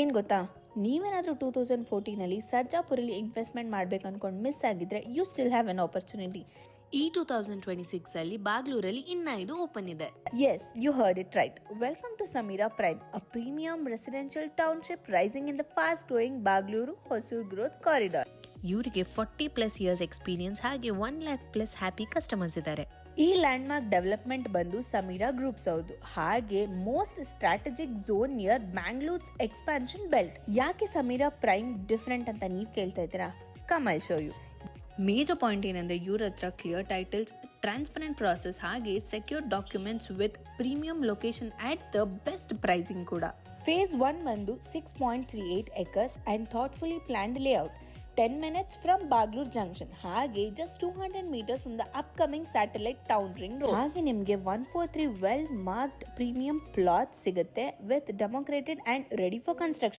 ಏನು ಗೊತ್ತಾ, ನೀವೇನಾದರೂ 2014 ಸರ್ಜಾಪುರಲ್ಲಿ ಇನ್ವೆಸ್ಟ್ಮೆಂಟ್ ಮಾಡ್ಬೇಕು ಅನ್ಕೊಂಡು ಮಿಸ್ ಆಗಿದ್ರೆ you still have an opportunity. ಈ 2026 ಬಾಗ್ಲೂರಲ್ಲಿ ಇನ್ನ ಇದು ಓಪನ್ ಇದೆ. Yes, you heard it right. Welcome to Samira Prime, a premium residential township rising in the fast-growing Bagluru Hosur growth corridor. ಇವರಿಗೆ 40+ ಇಯರ್ಸ್ ಎಕ್ಸ್ಪೀರಿಯನ್ಸ್ ಹಾಗೆ 1 lakh+ happy customers ಇದ್ದಾರೆ. ಈ landmark development ಬಂದು Sameera groups ಅವ್ರದ್ದು. ಹಾಗೆ most strategic zone near Bangalore's expansion belt. ಯಾಕೆ Sameera prime different ಅಂತ ನೀವು ಕೇಳ್ತಾ ಇದ್ದೀರಾ? Come I show you. Major point ಏನಂದ್ರೆ ಇವ್ರ ಹತ್ರ ಕ್ಲಿಯರ್ ಟೈಟಲ್ಸ್, ಟ್ರಾನ್ಸ್ಪರೆಂಟ್ ಪ್ರಾಸೆಸ್ ಹಾಗೆ secure documents with premium location at the best pricing ಕೂಡ. ಫೇಸ್ 1 ಬಂದು 6.38 acres and thoughtfully planned layout, 10 minutes from Baglur Junction. ಹಾಗೆ just 200 meters from the upcoming satellite town ring road. ಹಾಗೆ ನಿಮಗೆ 143 well marked premium plots ಸಿಗುತ್ತೆ with democrated and ready for construction.